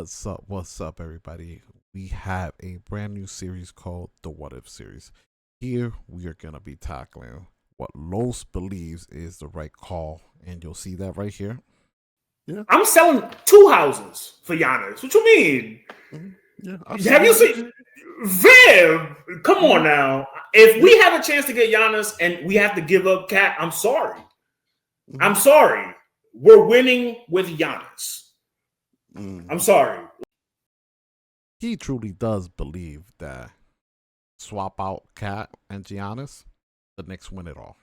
What's up, everybody? We have a brand new series called the What If series. Here, we are going to be tackling what Los believes is the right call, and you'll see that right here. Yeah. I'm selling 2 houses for Giannis. What you mean? Yeah, have you seen Viv? Come on now. If we have a chance to get Giannis and we have to give up Cat, I'm sorry. I'm sorry. We're winning with Giannis. I'm sorry. He truly does believe that swap out Cat and Giannis, the Knicks win it all.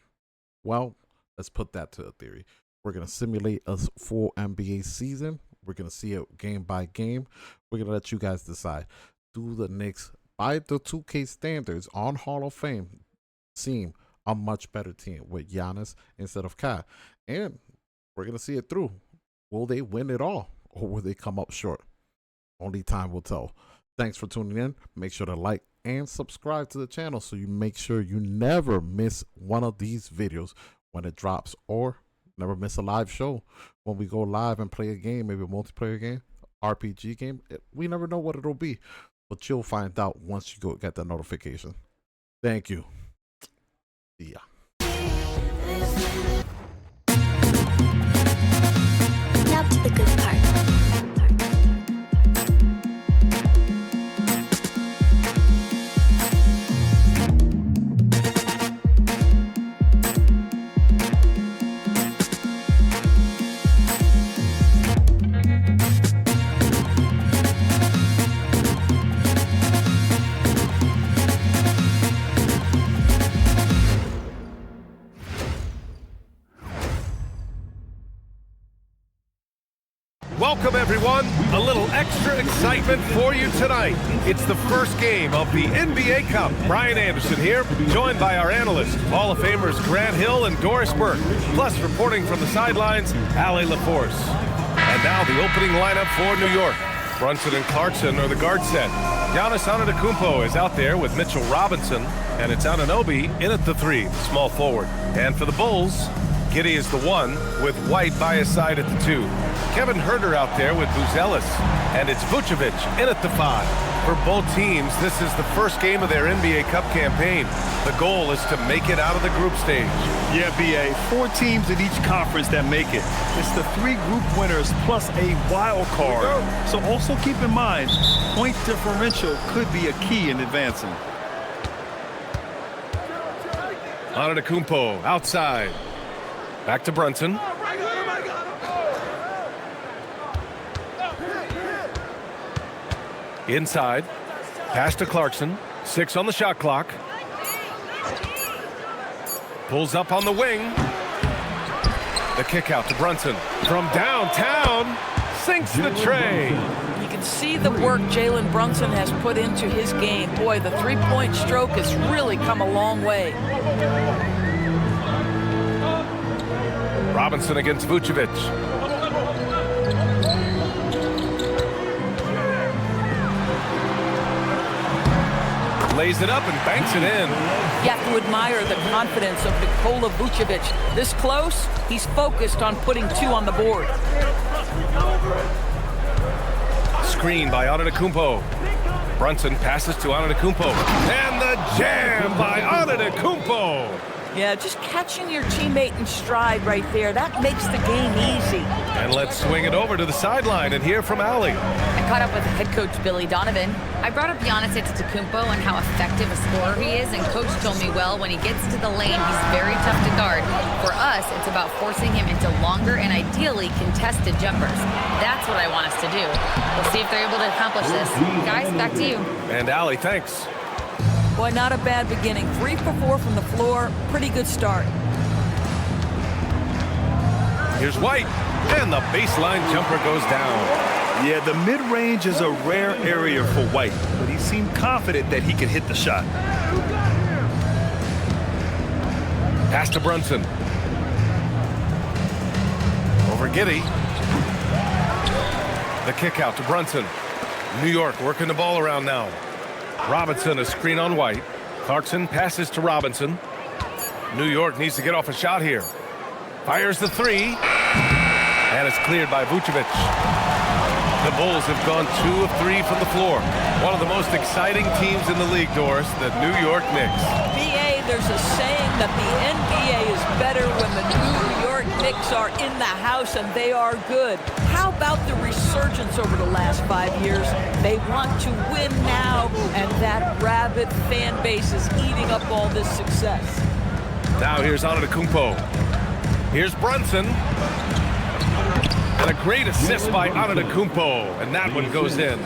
Well, let's put that to a theory. We're going to simulate a full NBA season. We're going to see it game by game. We're going to let you guys decide. Do the Knicks, by the 2K standards on Hall of Fame, seem a much better team with Giannis instead of Cat? And we're going to see it through. Will they win it all, or will they come up short? Only time will tell. Thanks for tuning in. Make sure to like and subscribe to the channel so you make sure you never miss one of these videos when it drops, or never miss a live show when we go live and play a game, maybe a multiplayer game, RPG game. We never know what it'll be, but you'll find out once you go get the notification. Thank you. See ya. Now to the good part. Welcome, everyone. A little extra excitement for you tonight. It's the first game of the NBA Cup. Brian Anderson here, joined by our analysts, Hall of Famers Grant Hill and Doris Burke, plus reporting from the sidelines, Ali LaForce. And now the opening lineup for New York. Brunson and Clarkson are the guard set. Giannis Antetokounmpo is out there with Mitchell Robinson, and it's Anunoby in at the 3, the small forward. And for the Bulls, Giddey is the 1, with White by his side at the 2. Kevin Huerter out there with Buzelis, and it's Vucevic in at the 5. For both teams, this is the first game of their NBA Cup campaign. The goal is to make it out of the group stage. Yeah, BA, 4 teams in each conference that make it. It's the 3 group winners plus a wild card. So also keep in mind, point differential could be a key in advancing. Antetokounmpo outside. Back to Brunson. Inside. Pass to Clarkson. 6 on the shot clock. Pulls up on the wing. The kick out to Brunson. From downtown. Sinks the tray. You can see the work Jalen Brunson has put into his game. Boy, the three-point stroke has really come a long way. Robinson against Vucevic. Lays it up and banks it in. You have to admire the confidence of Nikola Vucevic. This close, he's focused on putting 2 on the board. Screen by Antetokounmpo. Brunson passes to Antetokounmpo. And the jam by Antetokounmpo. Yeah, just catching your teammate in stride right there. That makes the game easy. And let's swing it over to the sideline and hear from Ali. I caught up with head coach Billy Donovan. I brought up Giannis Antetokounmpo and how effective a scorer he is, and coach told me, well, when he gets to the lane, he's very tough to guard. For us, it's about forcing him into longer and ideally contested jumpers. That's what I want us to do. We'll see if they're able to accomplish this. Guys, back to you. And Ali, thanks. Boy, not a bad beginning. 3 for 4 from the floor. Pretty good start. Here's White. And the baseline jumper goes down. Yeah, the mid-range is a rare area for White, but he seemed confident that he could hit the shot. Pass to Brunson. Over Giddey. The kick out to Brunson. New York working the ball around now. Robinson, a screen on White. Clarkson passes to Robinson. New York needs to get off a shot here. Fires the 3. And it's cleared by Vucevic. The Bulls have gone 2 of 3 from the floor. One of the most exciting teams in the league, Doris, the New York Knicks. BA, there's a saying that the NBA is better when the New York Knicks are in the house, and they are good. How about the resurgence over the last 5 years? They want to win now, and that rabid fan base is eating up all this success. Now here's Antetokounmpo. Here's Brunson. And a great assist by Antetokounmpo, and that one goes in.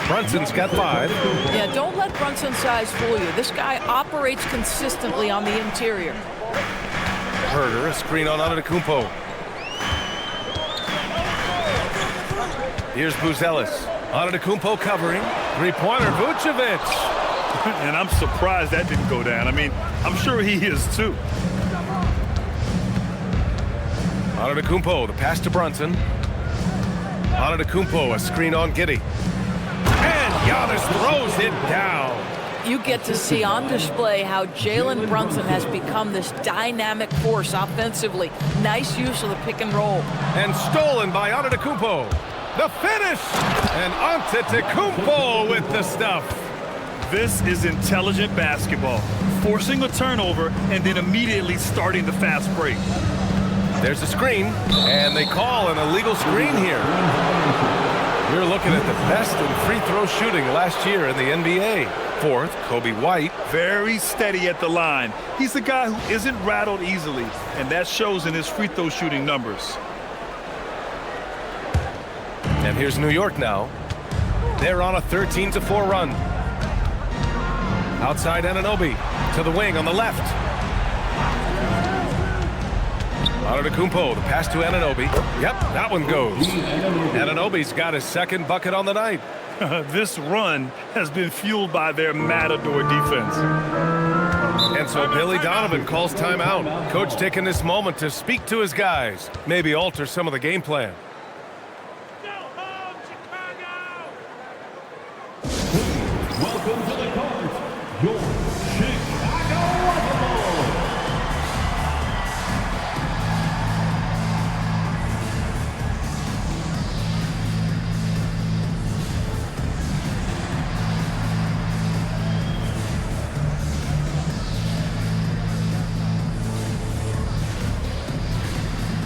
Brunson's got 5. Yeah, don't let Brunson's size fool you. This guy operates consistently on the interior. Herder, a screen on Antetokounmpo. Here's Buzelis. Antetokounmpo covering. Three-pointer, Vucevic. And I'm surprised that didn't go down. I mean, I'm sure he is too. Antetokounmpo, the pass to Brunson. Antetokounmpo, a screen on Giddey. And Giannis throws it down. You get to see on display how Jalen Brunson has become this dynamic force offensively. Nice use of the pick and roll. And stolen by Antetokounmpo. The finish! And Antetokounmpo with the stuff. This is intelligent basketball. Forcing a turnover and then immediately starting the fast break. There's a screen, and they call an illegal screen here. You're looking at the best in free throw shooting last year in the NBA. 4th, Kobe White. Very steady at the line. He's the guy who isn't rattled easily, and that shows in his free throw shooting numbers. And here's New York now. They're on a 13-4 run. Outside Anunoby to the wing on the left. Antetokounmpo, the pass to Anunoby. Yep, that one goes. Anunoby's got his 2nd bucket on the night. This run has been fueled by their matador defense. And so Billy Donovan calls timeout. Coach taking this moment to speak to his guys, maybe alter some of the game plan. Welcome to the court, your Chicago Bulls.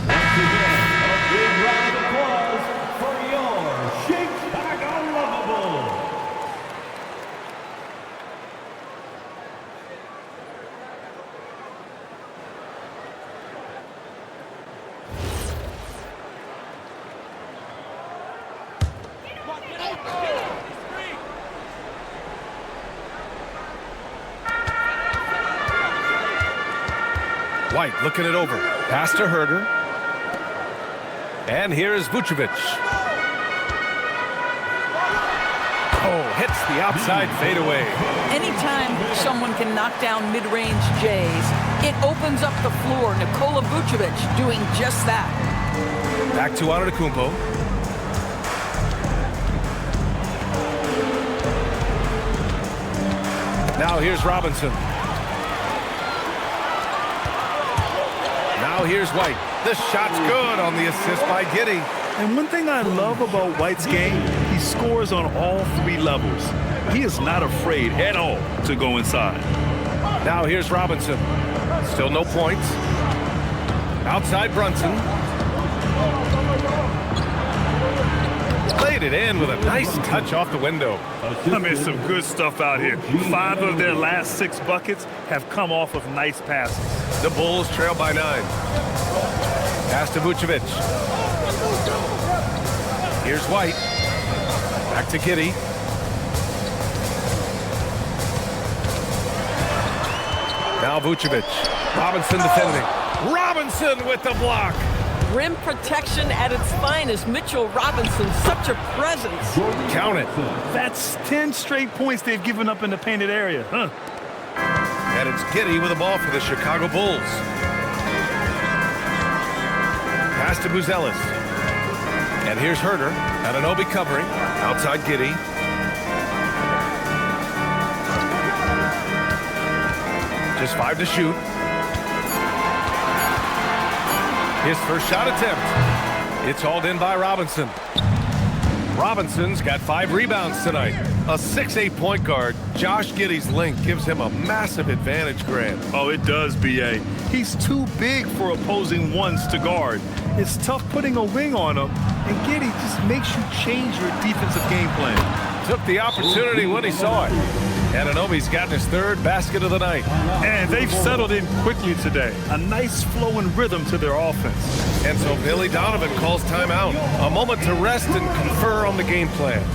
Once again, a big round of applause for your Chicago Bulls. White looking it over. Pass to Herder. And here is Vucevic. Oh, hits the outside fadeaway. Anytime someone can knock down mid-range Jays, it opens up the floor. Nikola Vucevic doing just that. Back to Antetokounmpo. Now here's Robinson. Now here's White. The shot's good on the assist by Giddey. And one thing I love about White's game, he scores on all 3 levels. He is not afraid at all to go inside. Now here's Robinson. Still no points. Outside Brunson. Laid it in with a nice touch off the window. I mean, some good stuff out here. 5 of their last 6 buckets have come off of nice passes. The Bulls trail by 9. Pass to Vucevic. Here's White. Back to Giddey. Now Vucevic. Robinson defending. Robinson with the block. Rim protection at its finest. Mitchell Robinson, such a presence. Count it. That's 10 straight points they've given up in the painted area, huh? And it's Giddey with the ball for the Chicago Bulls. Pass to Buzelis. And here's Herder. Anunoby covering. Outside Giddey. Just 5 to shoot. His first shot attempt. It's hauled in by Robinson. Robinson's got 5 rebounds tonight. A 6'8" point guard, Josh Giddey's length gives him a massive advantage, Grant. Oh, it does, B.A. He's too big for opposing ones to guard. It's tough putting a wing on him, and Giddey just makes you change your defensive game plan. Took the opportunity when he saw it. Anunoby's gotten his 3rd basket of the night. And they've settled in quickly today. A nice flowing rhythm to their offense. And so Billy Donovan calls timeout. A moment to rest and confer on the game plan.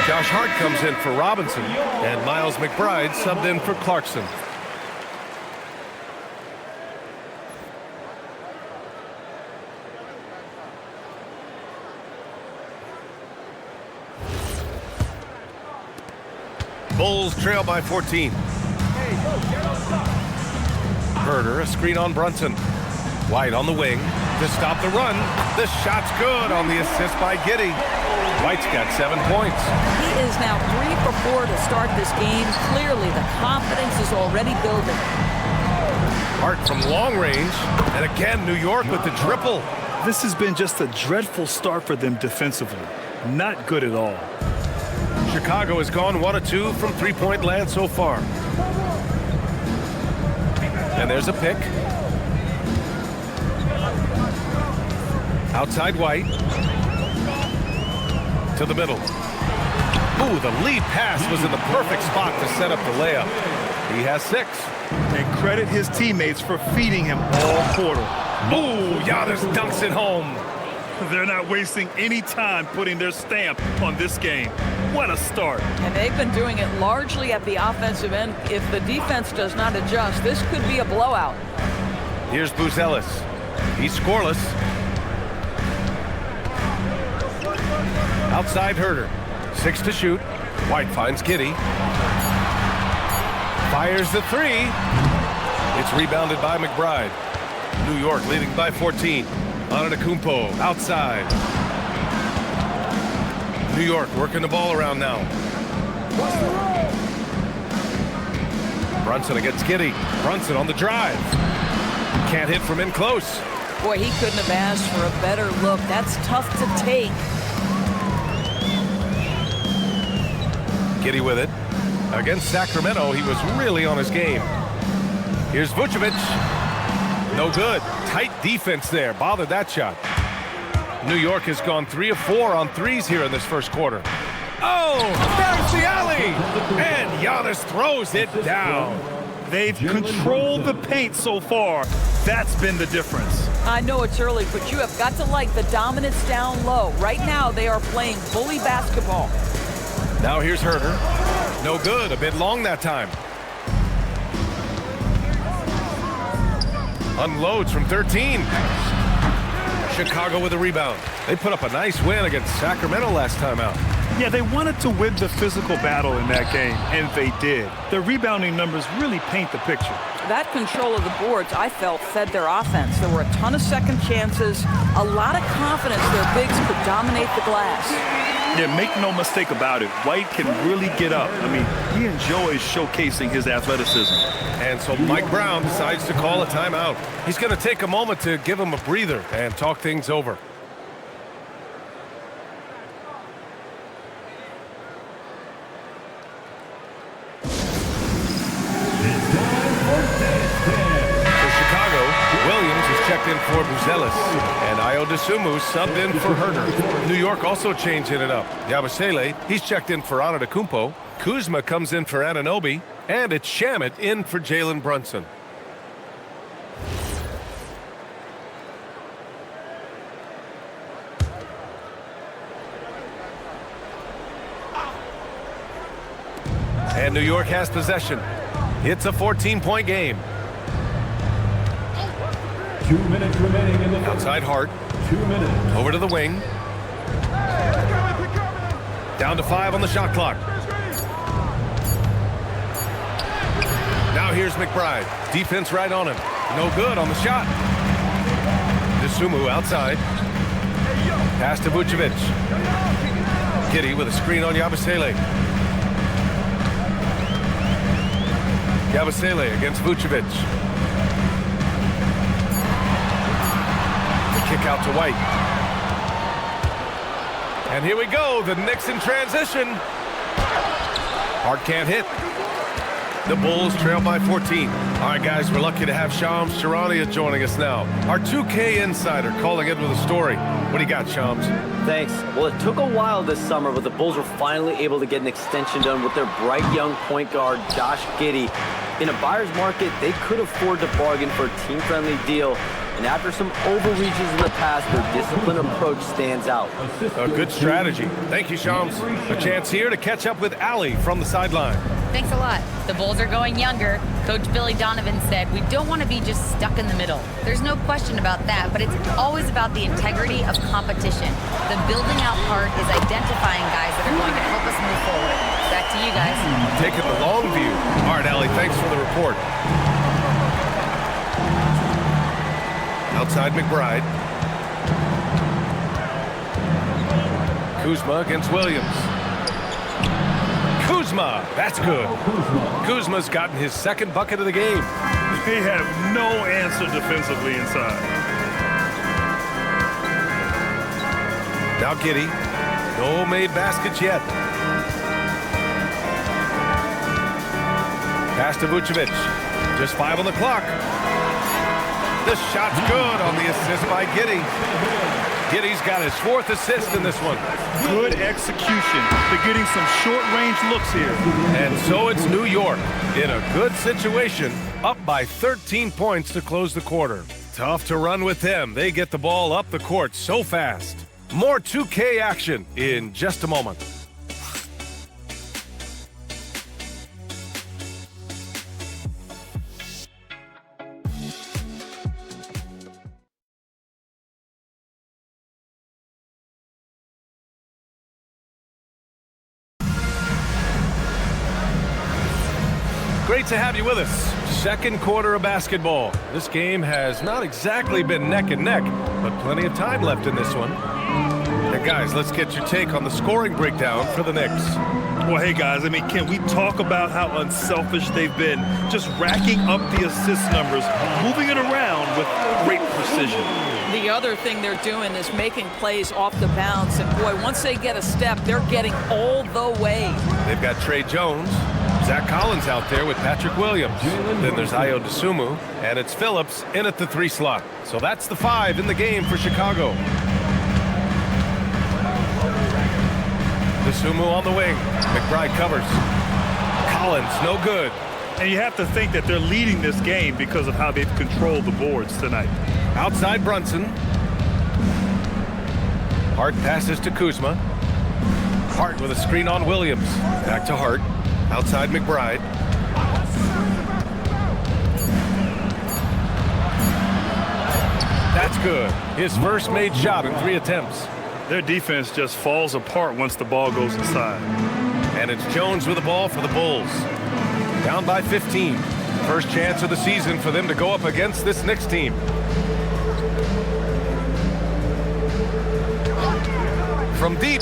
Josh Hart comes in for Robinson, and Miles McBride subbed in for Clarkson. Bulls trail by 14. Herder, a screen on Brunson. White on the wing to stop the run. The shot's good on the assist by Giddey. White's got 7 points. He is now 3 for 4 to start this game. Clearly, the confidence is already building. Hart from long range, and again, New York with the triple. This has been just a dreadful start for them defensively. Not good at all. Chicago has gone 1 of 2 from three-point land so far. And there's a pick. Outside White. To the middle. Ooh, the lead pass was in the perfect spot to set up the layup. He has 6. And credit his teammates for feeding him all quarter. Ooh, Giannis dunks it home. They're not wasting any time putting their stamp on this game. What a start. And they've been doing it largely at the offensive end. If the defense does not adjust, this could be a blowout. Here's Buzelis. He's scoreless. Outside Herder. 6 to shoot. White finds Giddey. Fires the 3. It's rebounded by McBride. New York leading by 14. Antetokounmpo outside. New York working the ball around now. Brunson against Giddey. Brunson on the drive. Can't hit from in close. Boy, he couldn't have asked for a better look. That's tough to take. Giddey with it. Against Sacramento, he was really on his game. Here's Vucevic. No good. Tight defense there. Bothered that shot. New York has gone 3 of 4 on threes here in this first quarter. Oh, there's the alley. And Giannis throws it down. They've controlled the paint so far. That's been the difference. I know it's early, but you have got to like the dominance down low. Right now, they are playing bully basketball. Now here's Herder. No good. A bit long that time. Unloads from 13. Chicago with a rebound. They put up a nice win against Sacramento last time out. Yeah, they wanted to win the physical battle in that game, and they did. Their rebounding numbers really paint the picture. That control of the boards, I felt, fed their offense. There were a ton of second chances, a lot of confidence their bigs could dominate the glass. Yeah, make no mistake about it. White can really get up. I mean, he enjoys showcasing his athleticism. And so Mike Brown decides to call a timeout. He's going to take a moment to give him a breather and talk things over. checked in for Buzelis. And Ayo Dosunmu subbed in for Herter. New York also changing it up. Yabusele, he's checked in for Antetokounmpo. Kuzma comes in for Anunoby. And it's Shamet in for Jalen Brunson. And New York has possession. It's a 14-point game. 2 minutes remaining in the Outside Hart. 2 minutes. Over to the wing. Down to 5 on the shot clock. Now here's McBride. Defense right on him. No good on the shot. Dosunmu outside. Pass to Vucevic. Giddey with a screen on Yabusele. Yabusele against Vucevic. The kick out to White. And here we go, the Knicks in transition. Hart can't hit. The Bulls trail by 14. All right, guys, we're lucky to have Shams Charania joining us now. Our 2K insider calling in with a story. What do you got, Shams? Thanks. Well, it took a while this summer, but the Bulls were finally able to get an extension done with their bright young point guard, Josh Giddey. In a buyer's market, they could afford to bargain for a team-friendly deal. And after some overreaches in the past, their disciplined approach stands out. A good strategy. Thank you, Shams. A chance here to catch up with Allie from the sideline. Thanks a lot. The Bulls are going younger. Coach Billy Donovan said, we don't want to be just stuck in the middle. There's no question about that, but it's always about the integrity of competition. The building out part is identifying guys that are going to help us move forward. Back to you guys. Taking the long view. All right, Allie, thanks for the report. Outside McBride. Kuzma against Williams. Kuzma, that's good. Kuzma's gotten his second bucket of the game. They have no answer defensively inside. Now Giddey. No made baskets yet. Pass to Vucevic. Just 5 on the clock. The shot's good on the assist by Giddey. Giddey's got his 4th assist in this one. Good execution. They're getting some short-range looks here. And so it's New York in a good situation, up by 13 points to close the quarter. Tough to run with them. They get the ball up the court so fast. More 2K action in just a moment. Great to have you with us. Second quarter of basketball. This game has not exactly been neck and neck, but plenty of time left in this one. And guys, let's get your take on the scoring breakdown for the Knicks. Well, hey, guys, I mean, can we talk about how unselfish they've been? Just racking up the assist numbers, moving it around with great precision. The other thing they're doing is making plays off the bounce. And, boy, once they get a step, they're getting all the way. They've got Trey Jones. Zach Collins out there with Patrick Williams. Then there's Ayo Dosunmu, and it's Phillips in at the 3 slot. So that's the 5 in the game for Chicago. Dosunmu on the wing. McBride covers. Collins, no good. And you have to think that they're leading this game because of how they've controlled the boards tonight. Outside Brunson. Hart passes to Kuzma. Hart with a screen on Williams. Back to Hart. Outside McBride. That's good. His first made shot in 3 attempts. Their defense just falls apart once the ball goes inside. And it's Jones with the ball for the Bulls. Down by 15. First chance of the season for them to go up against this Knicks team. From deep.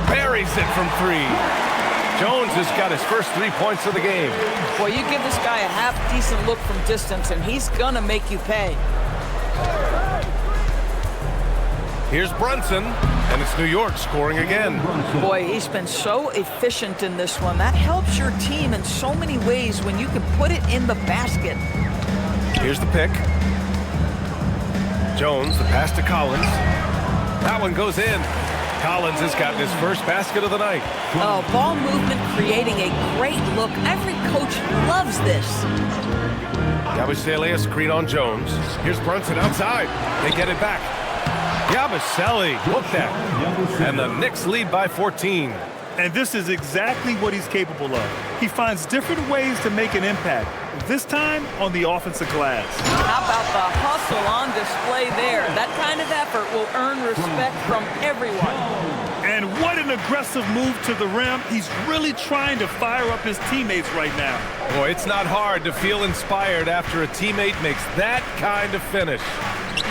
Buries it from 3. Jones has got his first 3 points of the game. Boy, you give this guy a half-decent look from distance, and he's gonna make you pay. Here's Brunson, and it's New York scoring again. Boy, he's been so efficient in this one. That helps your team in so many ways when you can put it in the basket. Here's the pick. Jones, the pass to Collins. That one goes in. Collins has gotten his first basket of the night. Oh, ball movement creating a great look. Every coach loves this. Yabusele, a screen on Jones. Here's Brunson outside. They get it back. Yabusele, look that. And the Knicks lead by 14. And this is exactly what he's capable of. He finds different ways to make an impact, this time on the offensive glass. How about the hustle on display there? That kind of effort will earn respect from everyone. And what an aggressive move to the rim. He's really trying to fire up his teammates right now. Boy, it's not hard to feel inspired after a teammate makes that kind of finish.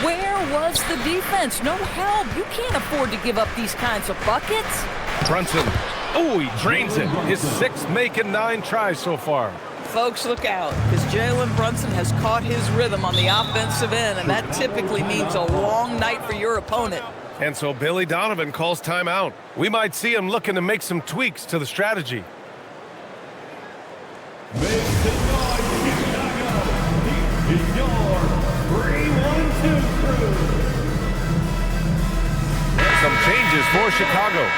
Where was the defense? No help. You can't afford to give up these kinds of buckets. Brunson. Oh, he drains it. His 6th make and 9 tries so far. Folks, look out, because Jalen Brunson has caught his rhythm on the offensive end, and that typically means a long night for your opponent. And so Billy Donovan calls timeout. We might see him looking to make some tweaks to the strategy. Make some noise, Chicago. It's your 3-1-2 crew. Some changes for Chicago.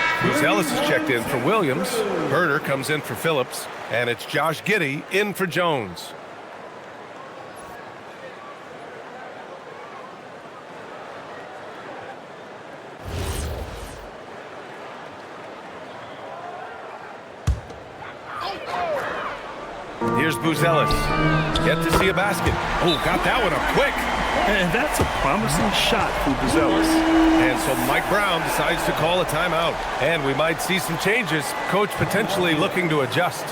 Ellis is checked in for Williams. Herder comes in for Phillips. And it's Josh Giddey in for Jones. Here's Buzelis. Yet to see a basket. Oh, got that one up quick. And that's a promising shot for Buzelis. And so Mike Brown decides to call a timeout. And we might see some changes. Coach potentially looking to adjust.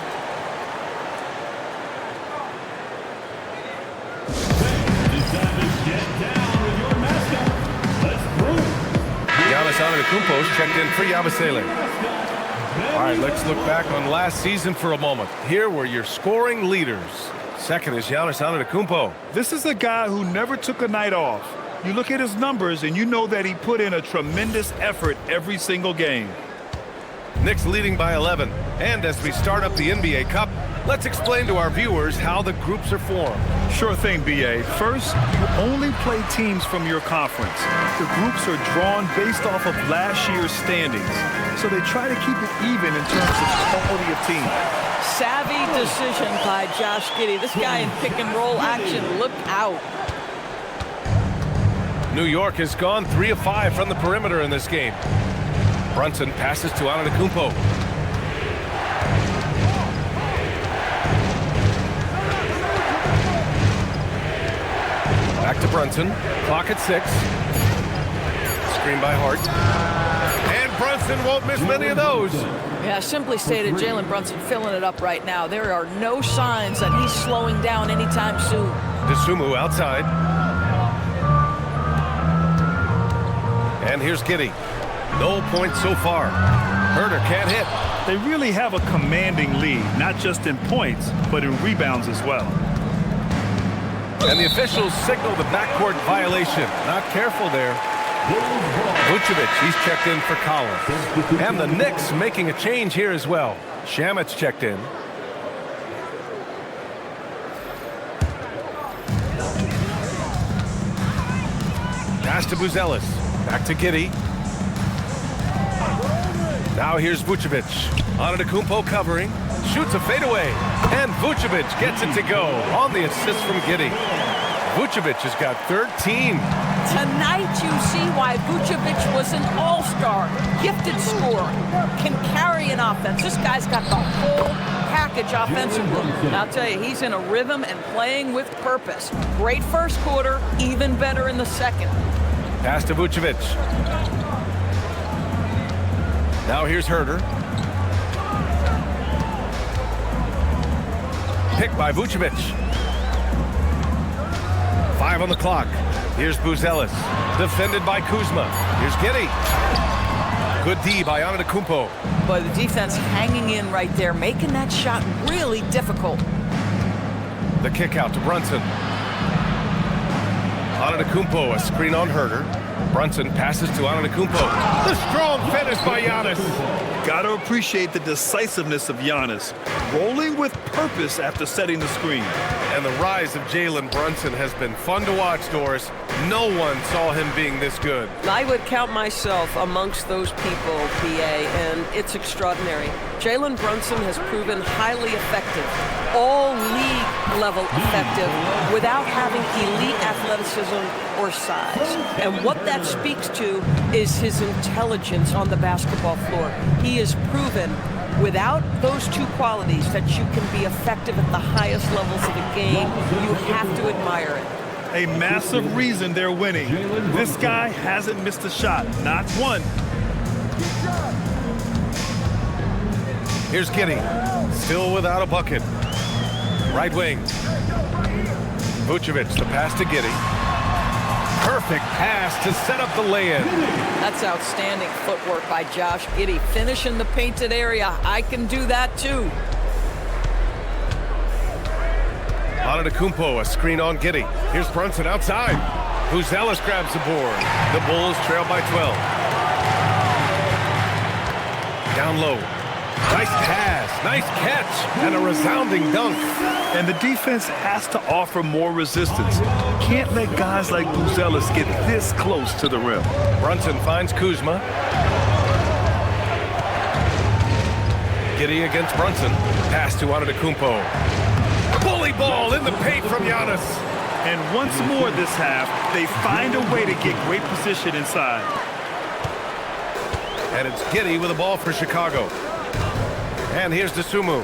Giannis Antetokounmpo's checked in for Yabusele. All right, let's look back on last season for a moment. Here were your scoring leaders. Second is Giannis Antetokounmpo. This is a guy who never took a night off. You look at his numbers and you know that he put in a tremendous effort every single game. Knicks leading by 11. And as we start up the NBA Cup, let's explain to our viewers how the groups are formed. Sure thing, B.A. First, you only play teams from your conference. The groups are drawn based off of last year's standings. So they try to keep it even in terms of quality of team. Savvy decision by Josh Giddey. This guy in pick and roll action. Look out. New York has gone 3 of 5 from the perimeter in this game. Brunson passes to Antetokounmpo. Back to Brunson. Clock at 6. Screen by Hart. And Brunson won't miss many of those. Yeah, simply stated, Jalen Brunson filling it up right now. There are no signs that he's slowing down anytime soon. Dosunmu outside. And here's Giddey. No points so far. Herder can't hit. They really have a commanding lead, not just in points, but in rebounds as well. And the officials signal the backcourt violation. Not careful there. Vucevic, he's checked in for Collins. And the Knicks making a change here as well. Shamit's checked in. Pass to Buzelis. Back to Giddey. Now here's Vucevic. Antetokounmpo covering. Shoots a fadeaway. And Vucevic gets it to go on the assist from Giddey. Vucevic has got 13. Tonight you see why Vucevic was an all-star, gifted scorer, can carry an offense. This guy's got the whole package offensively. And I'll tell you, he's in a rhythm and playing with purpose. Great first quarter, even better in the second. Pass to Vucevic. Now here's Herder. Picked by Vucevic. 5 on the clock. Here's Buzelis. Defended by Kuzma. Here's Giddey. Good D by Antetokounmpo. But the defense hanging in right there, making that shot really difficult. The kick out to Brunson. Antetokounmpo, a screen on Herder. Brunson passes to Antetokounmpo. The strong finish by Giannis. Gotta appreciate the decisiveness of Giannis, rolling with purpose after setting the screen. And the rise of Jalen Brunson has been fun to watch, Doris. No one saw him being this good. I would count myself amongst those people, PA, and it's extraordinary. Jalen Brunson has proven highly effective, all league level effective, without having elite athleticism or size. And what that speaks to is his intelligence on the basketball floor. He has proven without those two qualities that you can be effective at the highest levels of the game. You have to admire it. A massive reason they're winning. This guy hasn't missed a shot, not one. Here's Giddey, still without a bucket. Right wing. Vucevic, the pass to Giddey. Perfect pass to set up the lay-in. That's outstanding footwork by Josh Giddey. Finish in the painted area. I can do that too. Antetokounmpo, a screen on Giddey. Here's Brunson outside. Buzelis grabs the board. The Bulls trail by 12. Down low. Nice pass, nice catch, and a resounding dunk. And the defense has to offer more resistance. Can't let guys like Buzelis get this close to the rim. Brunson finds Kuzma. Giddey against Brunson. Pass to Antetokounmpo. Bully ball in the paint from Giannis. And once more this half, they find a way to get great position inside. And it's Giddey with the ball for Chicago. And here's Dosunmu.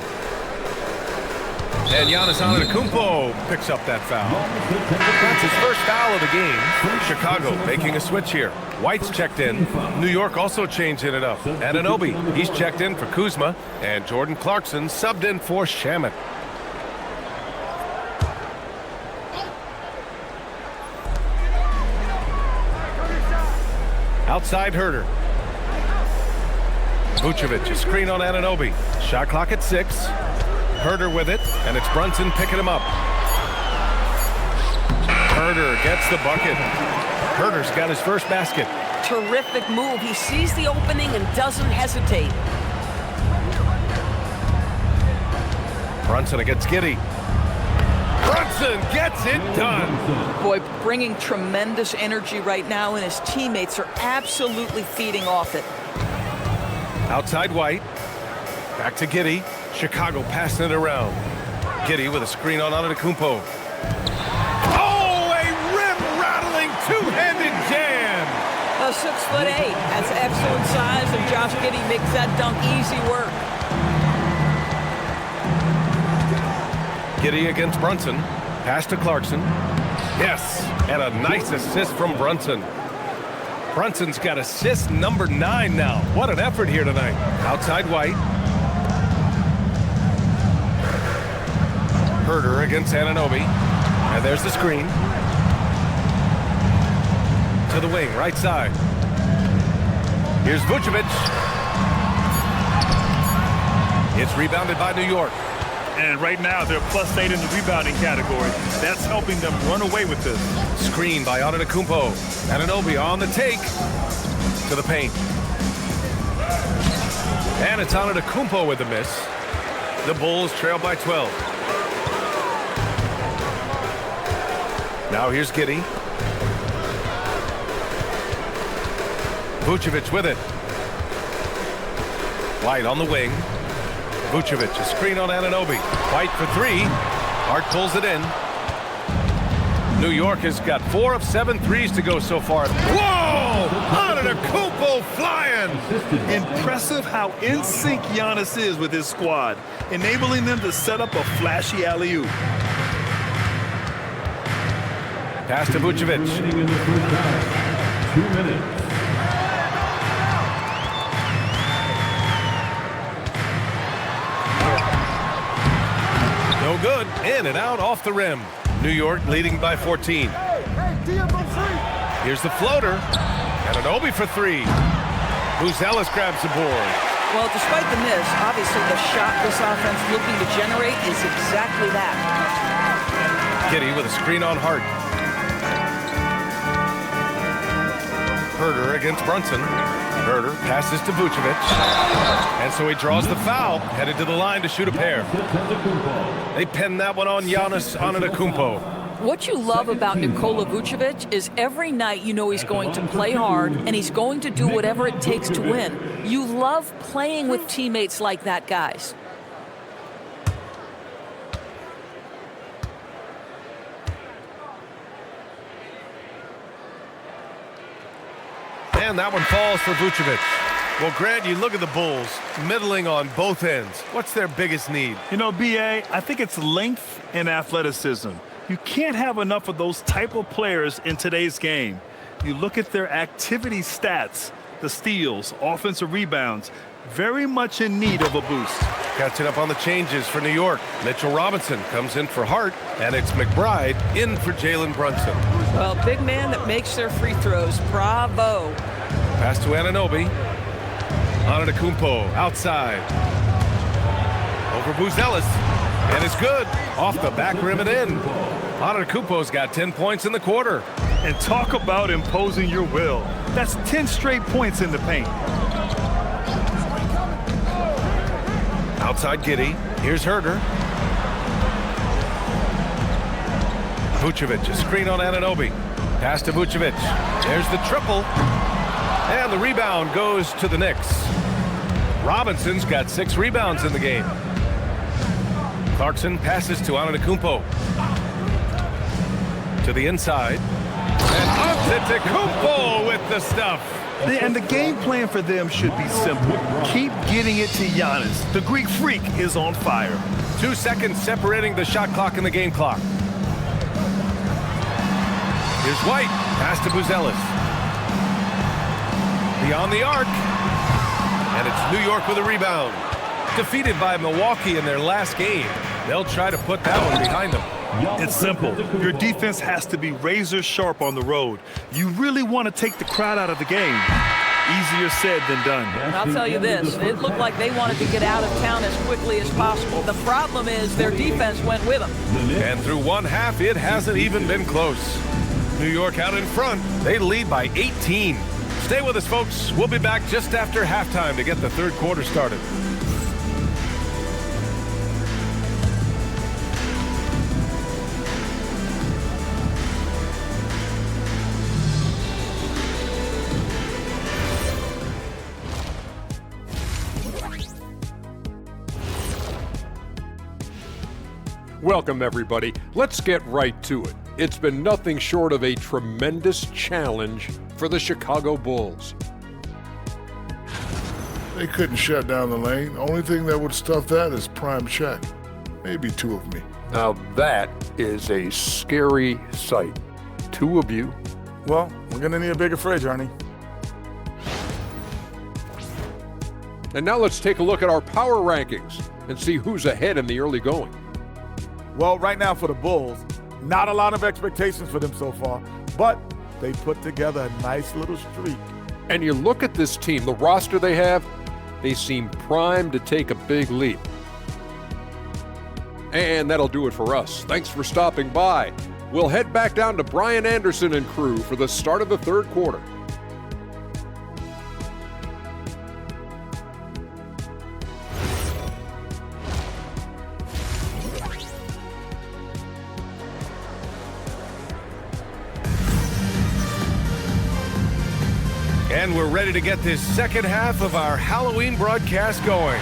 And Giannis Antetokounmpo picks up that foul. That's his first foul of the game. Chicago making a switch here. White's checked in. New York also changing it up. Anunoby, he's checked in for Kuzma. And Jordan Clarkson subbed in for Shamet. Outside Herder. Vucevic, a screen on Anunoby. Shot clock at 6. Herder with it, and it's Brunson picking him up. Herder gets the bucket. Herder's got his first basket. Terrific move. He sees the opening and doesn't hesitate. Brunson against Giddey. Brunson gets it done. Boy, bringing tremendous energy right now, and his teammates are absolutely feeding off it. Outside White. Back to Giddey. Chicago passing it around. Giddey with a screen on Antetokounmpo. Oh, a rim-rattling two-handed jam. A 6'8" has excellent size, and Josh Giddey makes that dunk easy work. Giddey against Brunson. Pass to Clarkson. Yes, and a nice assist from Brunson. Brunson's got assist number 9 now. What an effort here tonight. Outside White. Herder against Anunoby. And there's the screen. To the wing, right side. Here's Vucevic. It's rebounded by New York. And right now, they're +8 in the rebounding category. That's helping them run away with this. Screen by Antetokounmpo. Anunoby on the take. To the paint. And it's Antetokounmpo with the miss. The Bulls trail by 12. Now here's Giddey. Vucevic with it. White on the wing. Vucevic, a screen on Anunoby. White for 3. Hart pulls it in. New York has got 4 of 7 threes to go so far. Whoa! Antetokounmpo flying! Impressive how in sync Giannis is with his squad, enabling them to set up a flashy alley-oop. Pass to Vucevic. 2 minutes. No good. In and out off the rim. New York leading by 14. Here's the floater. Anunoby for 3. Buzelis grabs the board. Well, despite the miss, obviously the shot this offense looking to generate is exactly that. Giddey with a screen on Hart. Herder against Brunson. Herder passes to Vucevic. And so he draws the foul, headed to the line to shoot a pair. They pin that one on Giannis Antetokounmpo. What you love about Nikola Vucevic is every night you know he's going to play hard and he's going to do whatever it takes to win. You love playing with teammates like that, guys. And that one falls for Vucevic. Well, Grant, you look at the Bulls, middling on both ends. What's their biggest need? You know, B.A., I think it's length and athleticism. You can't have enough of those type of players in today's game. You look at their activity stats, the steals, offensive rebounds, very much in need of a boost. Catching up on the changes for New York. Mitchell Robinson comes in for Hart, and it's McBride in for Jalen Brunson. Well, big man that makes their free throws. Bravo. Pass to Anunoby. Antetokounmpo outside. Over Buzelis. And it's good. Off the back rim and in. Antetokounmpo's got 10 points in the quarter. And talk about imposing your will. That's 10 straight points in the paint. Outside Giddey. Here's Herder. Vucevic, a screen on Anunoby. Pass to Vucevic. There's the triple. And the rebound goes to the Knicks. Robinson's got 6 rebounds in the game. Clarkson passes to Antetokounmpo. To the inside. And Antetokounmpo with the stuff. And the game plan for them should be simple. Keep getting it to Giannis. The Greek freak is on fire. 2 seconds separating the shot clock and the game clock. Here's White. Pass to Buzelis. Beyond the arc. And it's New York with a rebound. Defeated by Milwaukee in their last game. They'll try to put that one behind them. It's simple. Your defense has to be razor sharp on the road. You really want to take the crowd out of the game. Easier said than done. And I'll tell you this, it looked like they wanted to get out of town as quickly as possible. The problem is their defense went with them. And through one half, it hasn't even been close. New York out in front. They lead by 18. Stay with us, folks. We'll be back just after halftime to get the third quarter started. Welcome, everybody. Let's get right to it. It's been nothing short of a tremendous challenge for the Chicago Bulls. They couldn't shut down the lane. Only thing that would stuff that is prime check. Maybe 2 of me. Now that is a scary sight. 2 of you. Well, we're going to need a bigger fridge, Arnie. And now let's take a look at our power rankings and see who's ahead in the early going. Well, right now for the Bulls, not a lot of expectations for them so far, but they put together a nice little streak. And you look at this team, the roster they have, they seem primed to take a big leap. And that'll do it for us. Thanks for stopping by. We'll head back down to Brian Anderson and crew for the start of the third quarter. And we're ready to get this second half of our Halloween broadcast going.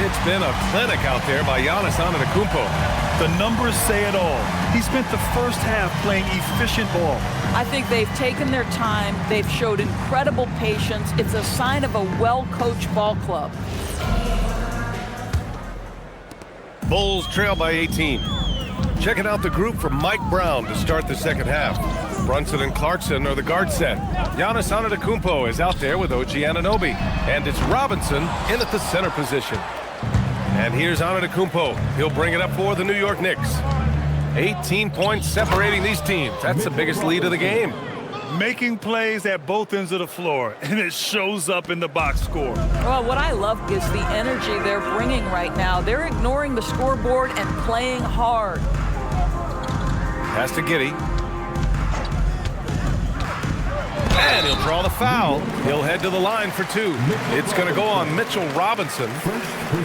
It's been a clinic out there by Giannis Antetokounmpo. The numbers say it all. He spent the first half playing efficient ball. I think they've taken their time. They've showed incredible patience. It's a sign of a well-coached ball club. Bulls trail by 18. Checking out the group from Mike Brown to start the second half. Brunson and Clarkson are the guard set. Giannis Antetokounmpo is out there with OG Anunoby. And it's Robinson in at the center position. And here's Antetokounmpo. He'll bring it up for the New York Knicks. 18 points separating these teams. That's the biggest lead of the game. Making plays at both ends of the floor, and it shows up in the box score. Well, what I love is the energy they're bringing right now. They're ignoring the scoreboard and playing hard. Pass to Giddey. And he'll draw the foul. He'll head to the line for two. It's going to go on Mitchell Robinson.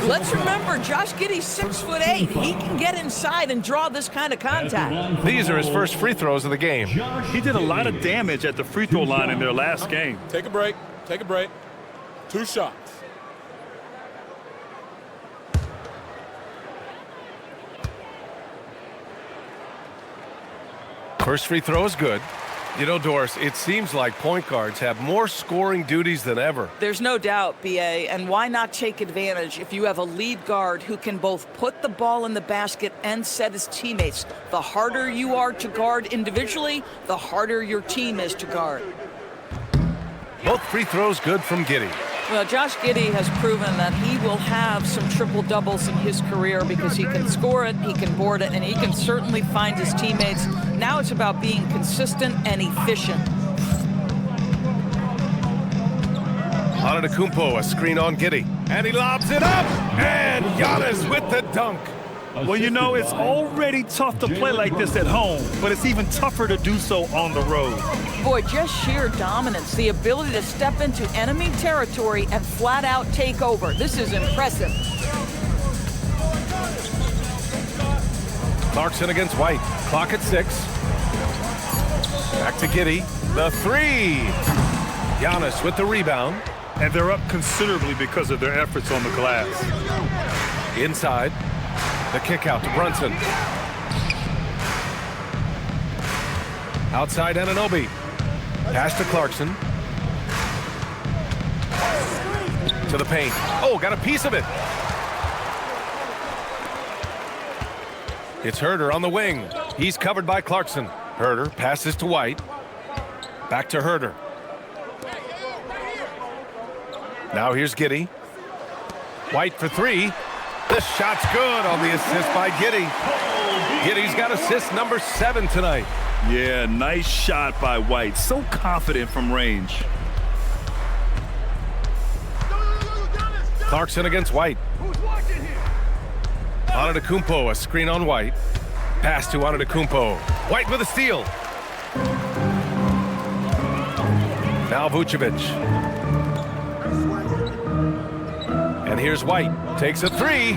Let's remember, Josh Giddey's 6'8". He can get inside and draw this kind of contact. These are his first free throws of the game. He did a lot of damage at the free throw line in their last game. Take a break. Take a break. 2 shots. First free throw is good. You know, Doris, it seems like point guards have more scoring duties than ever. There's no doubt, BA, and why not take advantage if you have a lead guard who can both put the ball in the basket and set his teammates? The harder you are to guard individually, the harder your team is to guard. Both free throws good from Giddey. Well, Josh Giddey has proven that he will have some triple-doubles in his career because he can score it, he can board it, and he can certainly find his teammates. Now it's about being consistent and efficient. Antetokounmpo, a screen on Giddey. And he lobs it up! And Giannis with the dunk. Well, you know, it's already tough to play like this at home, but it's even tougher to do so on the road. Boy, just sheer dominance, the ability to step into enemy territory and flat out take over. This is impressive. Clarkson against White. Clock at 6. Back to Giddey. The three. Giannis with the rebound. And they're up considerably because of their efforts on the glass. Inside. The kick out to Brunson. Outside Anunoby. Pass to Clarkson. To the paint. Oh, got a piece of it. It's Herder on the wing. He's covered by Clarkson. Herder passes to White. Back to Herder. Now here's Giddey. White for three. The shot's good on the assist by Giddey. Giddey's got assist number 7 tonight. Yeah, nice shot by White. So confident from range. Clarkson against White. Antetokounmpo, a screen on White. Pass to Antetokounmpo. White with a steal. Now Vucevic. And here's White. Takes a three.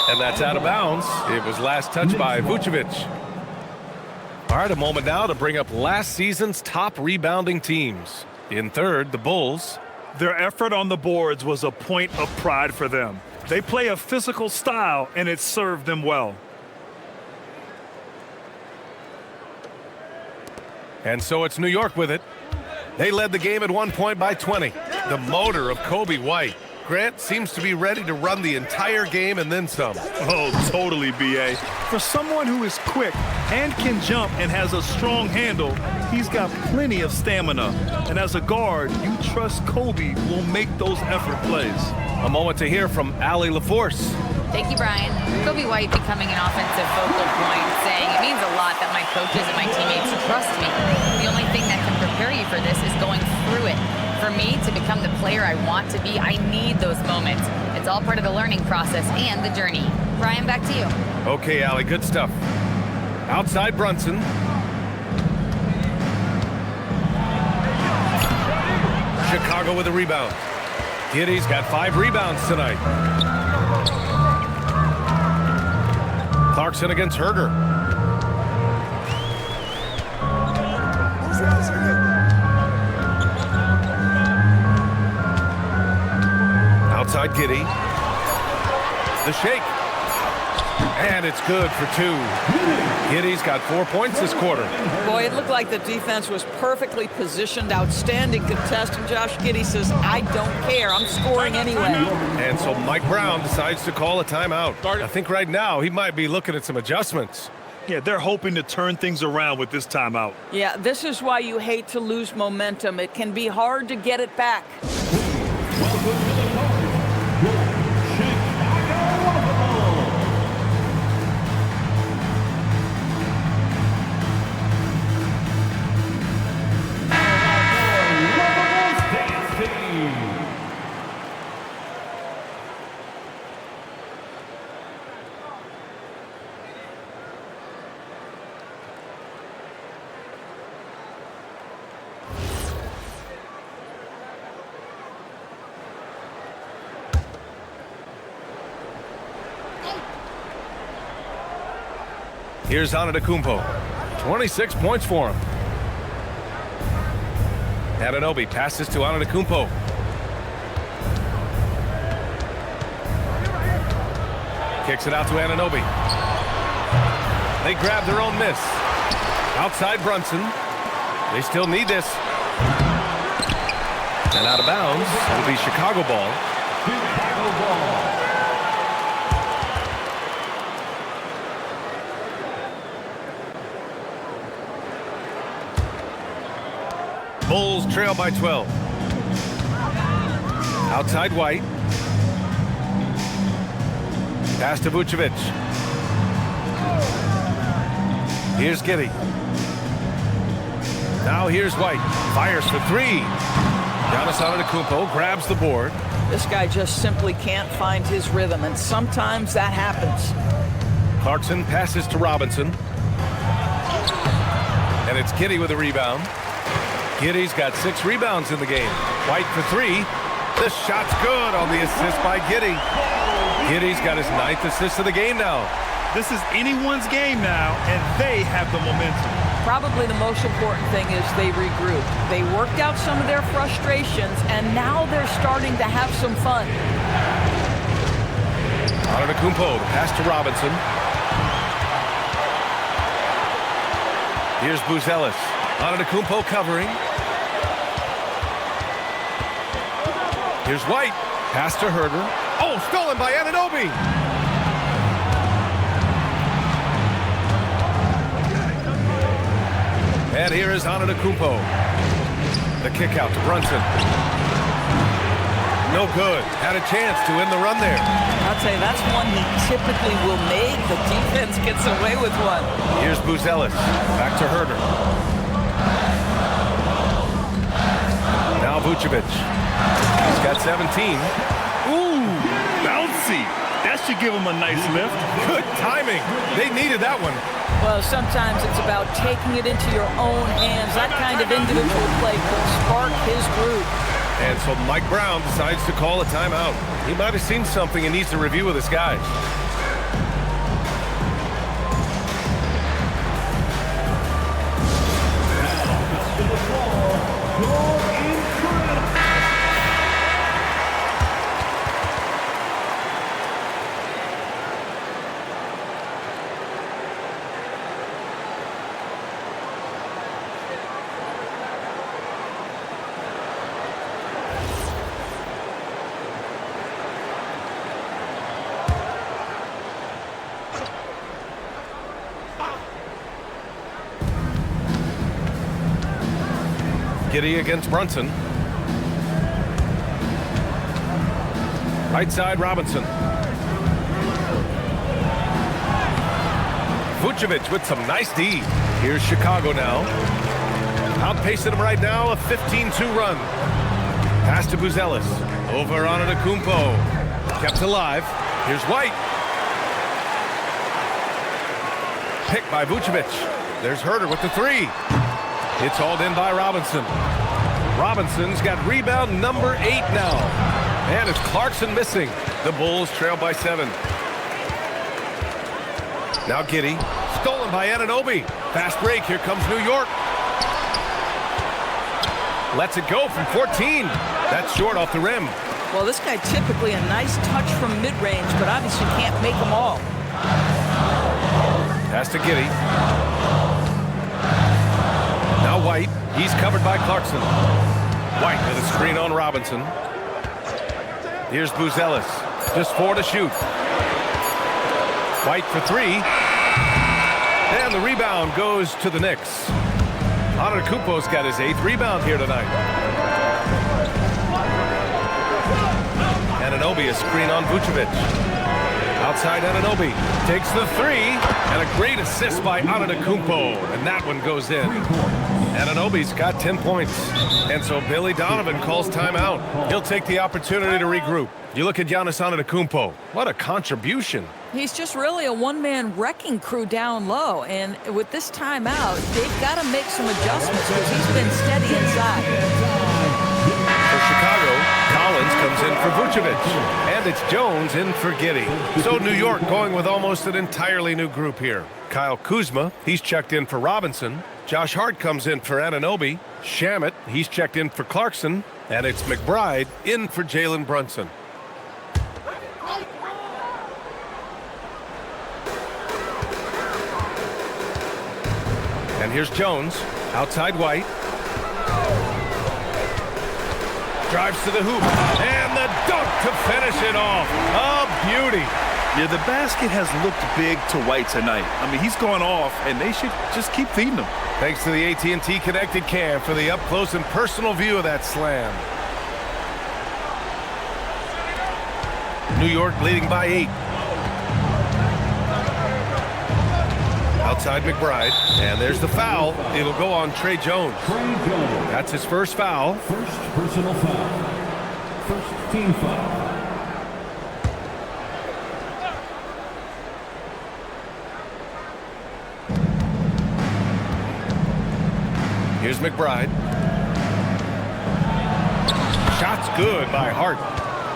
And that's out of bounds. It was last touched by Vucevic. All right, a moment now to bring up last season's top rebounding teams. In third, the Bulls. Their effort on the boards was a point of pride for them. They play a physical style, and it served them well. And so it's New York with it. They led the game at one point by 20. The motor of Kobe White. Grant seems to be ready to run the entire game and then some. Oh, totally, B.A. For someone who is quick and can jump and has a strong handle, he's got plenty of stamina. And as a guard, you trust Kobe will make those effort plays. A moment to hear from Allie LaForce. Thank you, Brian. Kobe White becoming an offensive focal point, saying it means a lot that my coaches and my teammates trust me. The only thing that can prepare you for this is going through it. For me to become the player I want to be, I need those moments. It's all part of the learning process and the journey. Brian, back to you. Okay, Allie, good stuff. Outside Brunson. Chicago with a rebound. Giddey's got 5 rebounds tonight. Clarkson against Herder. Outside Giddey. The shake. And it's good for 2. Giddey's got 4 points this quarter. Boy, it looked like the defense was perfectly positioned. Outstanding contest. And Josh Giddey says, I don't care. I'm scoring anyway. And so Mike Brown decides to call a timeout. I think right now he might be looking at some adjustments. Yeah, they're hoping to turn things around with this timeout. Yeah, this is why you hate to lose momentum. It can be hard to get it back. Here's Antetokounmpo. 26 points for him. Anunoby passes to Antetokounmpo. Kicks it out to Anunoby. They grab their own miss. Outside Brunson. They still need this. And out of bounds. It'll be Chicago ball. Chicago ball. Bulls trail by 12. Outside White. Pass to Vucevic. Here's Giddey. Now here's White. Fires for three. Giannis Antetokounmpo grabs the board. This guy just simply can't find his rhythm, and sometimes that happens. Clarkson passes to Robinson. And it's Giddey with a rebound. Giddey's got 6 rebounds in the game. White for three. The shot's good on the assist by Giddey. Giddey's got his 9th assist of the game now. This is anyone's game now, and they have the momentum. Probably the most important thing is they regrouped. They worked out some of their frustrations, and now they're starting to have some fun. Antetokounmpo, the pass to Robinson. Here's Buzelis. Antetokounmpo covering. Here's White. Pass to Herder. Oh, stolen by Anunoby. And here is Antetokounmpo. The kick out to Brunson. No good. Had a chance to end the run there. I'll tell you, that's one he typically will make. The defense gets away with one. Here's Buzelis. Back to Herder. Now Vucevic. He's got 17. Ooh, bouncy. That should give him a nice lift. Good timing. They needed that one. Well, sometimes it's about taking it into your own hands. That kind of individual play will spark his group. And so Mike Brown decides to call a timeout. He might have seen something and needs to review with his guys. Giddey against Brunson. Right side, Robinson. Vucevic with some nice D. Here's Chicago now. Outpacing them right now, a 15-2 run. Pass to Buzelis. Over on Antetokounmpo. Kept alive. Here's White. Picked by Vucevic. There's Herder with the three. It's hauled in by Robinson. Robinson's got rebound number 8 now. And it's Clarkson missing. The Bulls trail by 7. Now Giddey. Stolen by Anunoby. Fast break. Here comes New York. Lets it go from 14. That's short off the rim. Well, this guy typically a nice touch from mid-range, but obviously can't make them all. Pass to Giddey. Now White. He's covered by Clarkson. White with a screen on Robinson. Here's Buzelis. Just 4 to shoot. White for 3. And the rebound goes to the Knicks. Antetokounmpo's got his 8th rebound here tonight. Anunoby, a screen on Vucevic. Outside Anunoby. Takes the 3. And a great assist by Antetokounmpo. And that one goes in. Anunoby's got 10 points. And so Billy Donovan calls timeout. He'll take the opportunity to regroup. You look at Giannis Antetokounmpo. What a contribution. He's just really a one-man wrecking crew down low. And with this timeout, they've got to make some adjustments because he's been steady inside. For Chicago, Collins comes in for Vucevic. And it's Jones in for Giddey. So New York going with almost an entirely new group here. Kyle Kuzma, he's checked in for Robinson. Josh Hart comes in for Anunoby. Shamet, he's checked in for Clarkson. And it's McBride in for Jalen Brunson. And here's Jones, outside White. Drives to the hoop, and the dunk to finish it off. A beauty. Yeah, the basket has looked big to White tonight. I mean, he's gone off, and they should just keep feeding him. Thanks to the AT&T Connected Cam for the up-close and personal view of that slam. New York leading by 8. Outside McBride, and there's the foul. It'll go on Trey Jones. That's his first foul. First personal foul. First team foul. Here's McBride. Shot's good by Hart.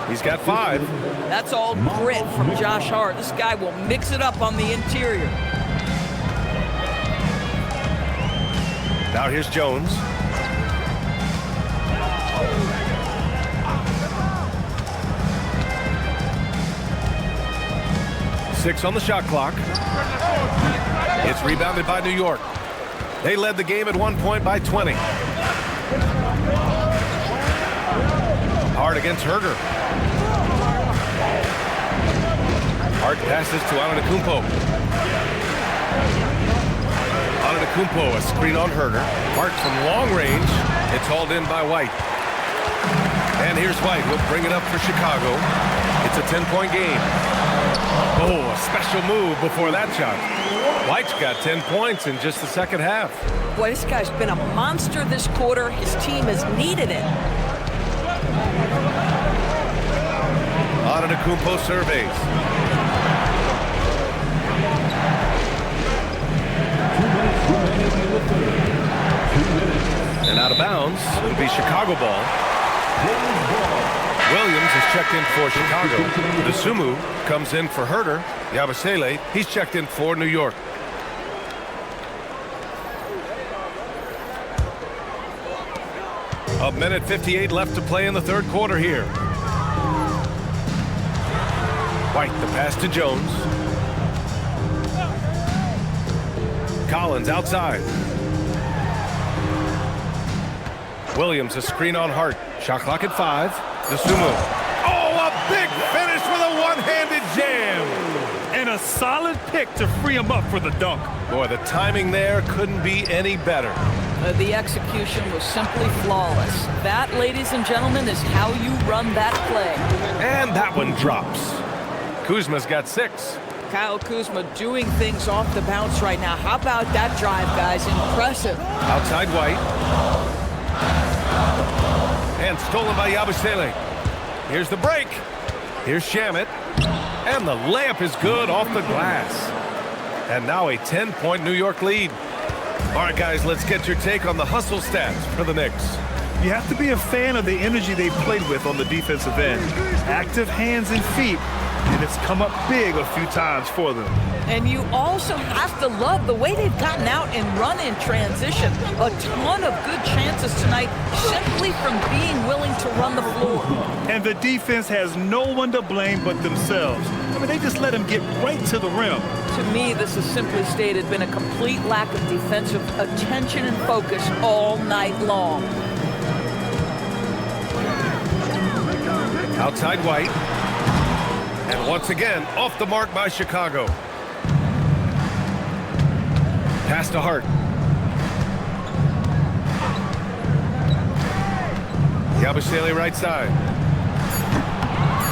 He's got 5. That's all grit from Josh Hart. This guy will mix it up on the interior. Now here's Jones. Six on the shot clock. It's rebounded by New York. They led the game at one point by 20. Hart against Herger. Hart passes to Antetokounmpo. Antetokounmpo, a screen on Herger. Hart from long range. It's hauled in by White. And here's White. He'll bring it up for Chicago. It's a 10-point game. Oh, a special move before that shot. White's got 10 points in just the second half. Boy, this guy's been a monster this quarter. His team has needed it. Antetokounmpo surveys. And out of bounds, it'll be Chicago ball. Williams is checked in for Chicago. Dosunmu comes in for Herter. Yabusele, he's checked in for New York. A minute 58 left to play in the third quarter here. White, the pass to Jones. Collins outside. Williams, a screen on Hart. Shot clock at 5. Dosunmu. Oh, a big finish with a one-handed jam. And a solid pick to free him up for the dunk. Boy, the timing there couldn't be any better. The execution was simply flawless. That, ladies and gentlemen, is how you run that play. And that one drops. Kuzma's got 6. Kyle Kuzma doing things off the bounce right now. How about that drive, guys? Impressive. Outside White. And stolen by Yabusele. Here's the break. Here's Shamet. And the layup is good off the glass. And now a 10-point New York lead. All right, guys, let's get your take on the hustle stats for the Knicks. You have to be a fan of the energy they've played with on the defensive end. Active hands and feet, and it's come up big a few times for them. And you also have to love the way they've gotten out and run in transition. A ton of good chances tonight simply from being willing to run the floor. And the defense has no one to blame but themselves. I mean, they just let them get right to the rim. To me, this has simply stated been a complete lack of defensive attention and focus all night long. Outside White. And once again, off the mark by Chicago. Pass to Hart. Yabusele right side.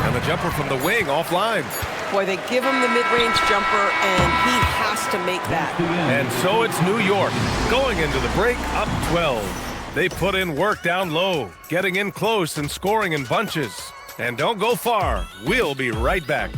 And the jumper from the wing offline. Boy, they give him the mid-range jumper, and he has to make that. And so it's New York going into the break up 12. They put in work down low, getting in close and scoring in bunches. And don't go far. We'll be right back.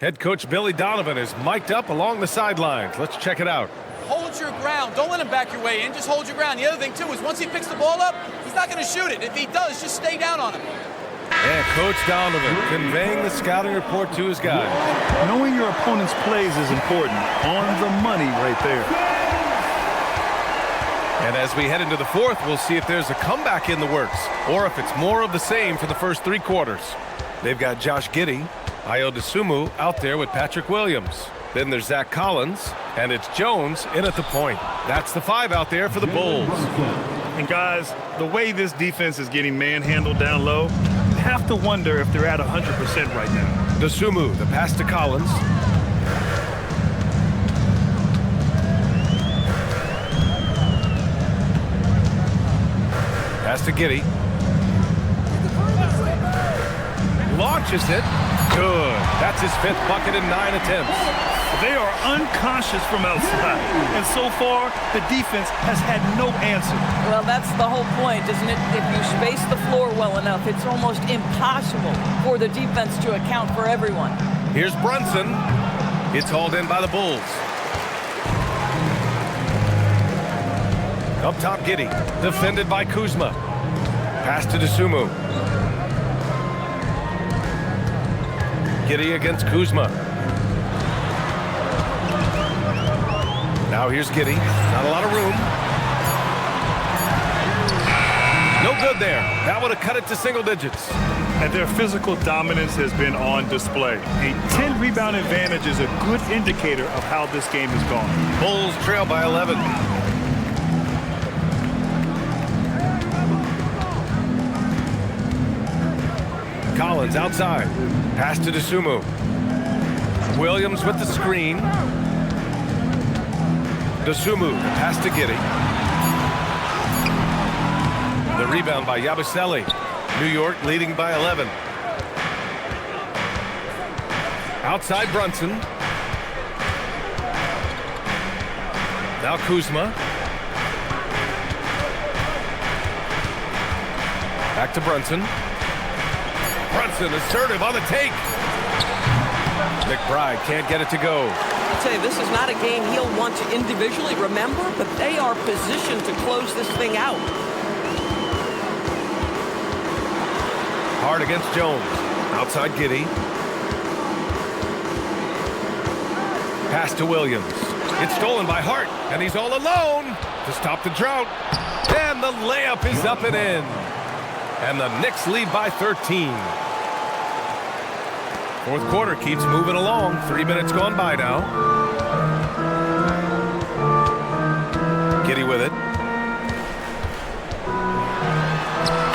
Head coach Billy Donovan is mic'd up along the sidelines. Let's check it out. Hold your ground. Don't let him back your way in. Just hold your ground. The other thing, too, is once he picks the ball up, he's not going to shoot it. If he does, just stay down on him. And Coach Donovan conveying the scouting report to his guys. Knowing your opponent's plays is important. On the money right there. And as we head into the fourth, we'll see if there's a comeback in the works or if it's more of the same for the first 3 quarters. They've got Josh Giddey, Ayo Dosunmu out there with Patrick Williams. Then there's Zach Collins, and it's Jones in at the point. That's the 5 out there for the Bulls. And guys, the way this defense is getting manhandled down low, you have to wonder if they're at 100% right now. Dosunmu, the pass to Collins. Pass to Giddey. Launches it. Good. That's his 5th bucket in 9 attempts. They are unconscious from outside, and so far, the defense has had no answer. Well, that's the whole point, isn't it? If you space the floor well enough, it's almost impossible for the defense to account for everyone. Here's Brunson. It's hauled in by the Bulls. Up top, Giddey. Defended by Kuzma. Pass to Dosunmu. Giddey against Kuzma. Now here's Giddey. Not a lot of room. No good there. That would have cut it to single digits. And their physical dominance has been on display. A 10-rebound advantage is a good indicator of how this game has gone. Bulls trail by 11. Collins outside. Pass to Dosunmu. Williams with the screen. Dosunmu, pass to Giddey. The rebound by Yabusele. New York leading by 11. Outside Brunson. Now Kuzma. Back to Brunson. Brunson assertive on the take. McBride can't get it to go. I'll tell you, this is not a game he'll want to individually remember, but they are positioned to close this thing out. Hard against Jones. Outside Giddey. Pass to Williams. It's stolen by Hart, and he's all alone to stop the drought. And the layup is up and in. And the Knicks lead by 13. Fourth quarter keeps moving along. 3 minutes gone by now. Giddey with it.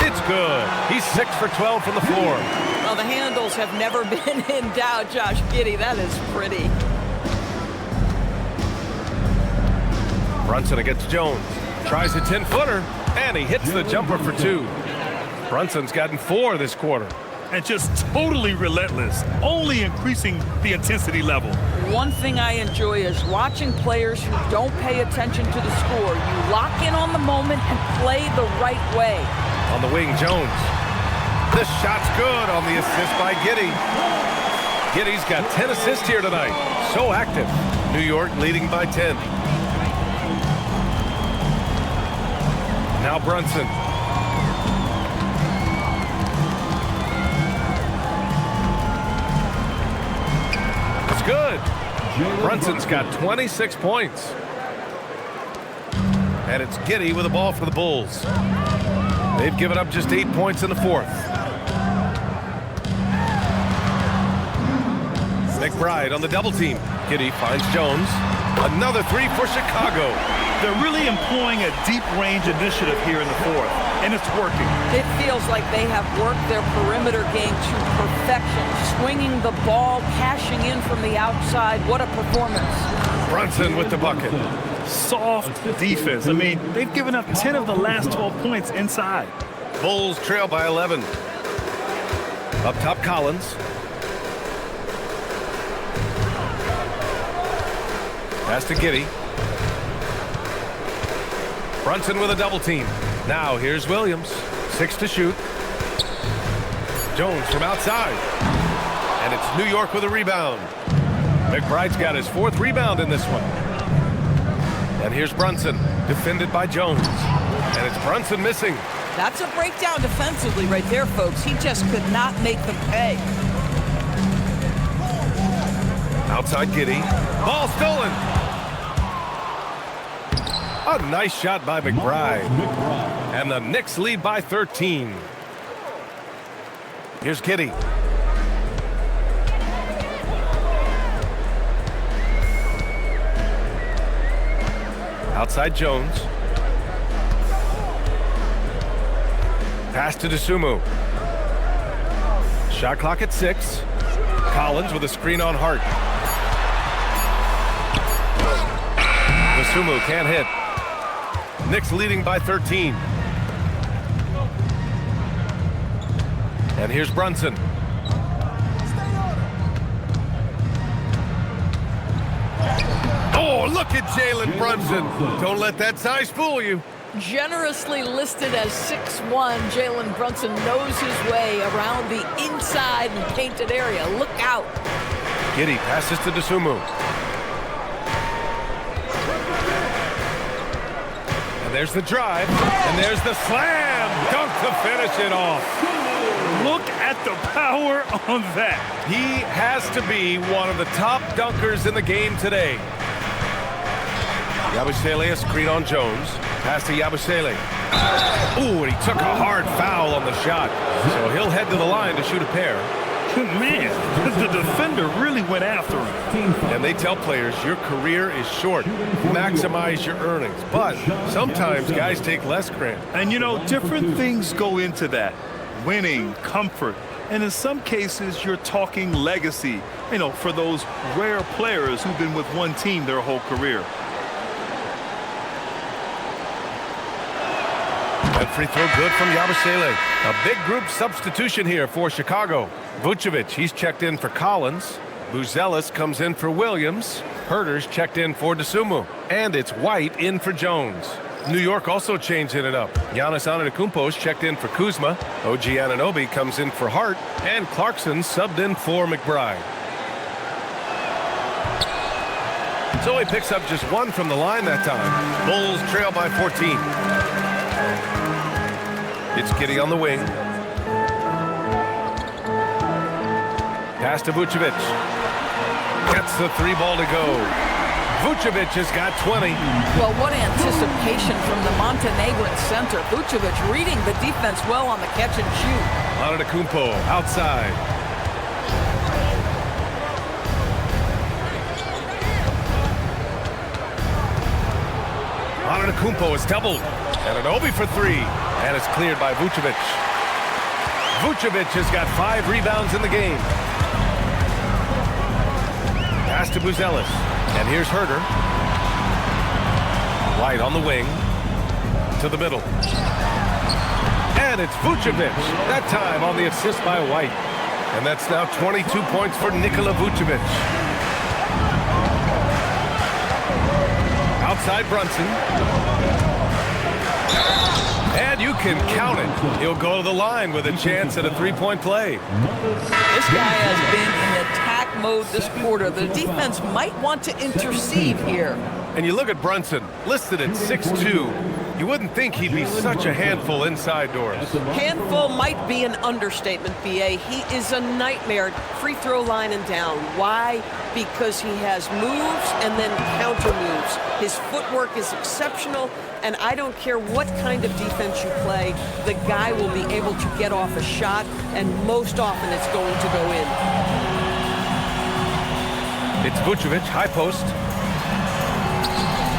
It's good. He's 6 for 12 from the floor. Well, the handles have never been in doubt, Josh Giddey. That is pretty. Brunson against Jones. Tries a 10-footer, and he hits the jumper for 2. Brunson's gotten 4 this quarter. And just totally relentless, only increasing the intensity level. One thing I enjoy is watching players who don't pay attention to the score. You lock in on the moment and play the right way. On the wing, Jones. The shot's good on the assist by Giddey. Giddey's got 10 assists here tonight. So active. New York leading by 10. Now Brunson. Good. Brunson's got 26 points. And it's Giddey with the ball for the Bulls. They've given up just 8 points in the fourth. McBride on the double team. Giddey finds Jones. Another 3 for Chicago. They're really employing a deep range initiative here in the fourth, and it's working. It feels like they have worked their perimeter game to perfection, swinging the ball, cashing in from the outside. What a performance. Brunson with the bucket. Soft defense. I mean, they've given up 10 of the last 12 points inside. Bulls trail by 11. Up top, Collins. Pass to Giddey. Brunson with a double team. Now here's Williams. 6 to shoot. Jones from outside. And it's New York with a rebound. McBride's got his 4th rebound in this one. And here's Brunson, defended by Jones. And it's Brunson missing. That's a breakdown defensively right there, folks. He just could not make them pay. Outside Giddey. Ball stolen. A nice shot by McBride. And the Knicks lead by 13. Here's Giddey. Outside Jones. Pass to Dosunmu. Shot clock at 6. Collins with a screen on Hart. Dosunmu can't hit. Knicks leading by 13. And here's Brunson. Oh, look at Jalen Brunson. Don't let that size fool you. Generously listed as 6'1", Jalen Brunson knows his way around the inside and painted area. Look out. Giddey passes to Dosunmu. And there's the drive. And there's the slam. Dunk to finish it off. Look at the power on that. He has to be one of the top dunkers in the game today. Yabusele, a screen on Jones. Pass to Yabusele. Ooh, and he took a hard foul on the shot. So he'll head to the line to shoot a pair. Man, the defender really went after him. And they tell players, your career is short. Maximize your earnings. But sometimes guys take less, Grant. And you know, different things go into that. Winning, comfort, and in some cases, you're talking legacy, you know, for those rare players who've been with one team their whole career. And free throw good from Yabusele. A big group substitution here for Chicago. Vucevic, he's checked in for Collins. Buzelis comes in for Williams. Herter's checked in for Dosunmu. And it's White in for Jones. New York also changing it up. Giannis Antetokounmpo's checked in for Kuzma. OG Anunoby comes in for Hart. And Clarkson subbed in for McBride. So he picks up just 1 from the line that time. Bulls trail by 14. It's Giddey on the wing. Pass to Vucevic. Gets the 3 ball to go. Vucevic has got 20. Well, what anticipation from the Montenegrin center. Vucevic reading the defense well on the catch and shoot. Antetokounmpo outside. Antetokounmpo is doubled. Anunoby for 3. And it's cleared by Vucevic. Vucevic has got 5 rebounds in the game. Pass to Buzelis. And here's Herter. White on the wing. To the middle. And it's Vucevic. That time on the assist by White. And that's now 22 points for Nikola Vucevic. Outside Brunson. And you can count it. He'll go to the line with a chance at a 3-point play. This guy has been in attack mode this quarter. The defense might want to intercede here. And you look at Brunson, listed at 6'2". You wouldn't think he'd be such a handful inside doors. Handful might be an understatement, B.A. He is a nightmare, free throw line and down. Why? Because he has moves and then counter moves. His footwork is exceptional, and I don't care what kind of defense you play, the guy will be able to get off a shot, and most often it's going to go in. It's Vucevic, high post.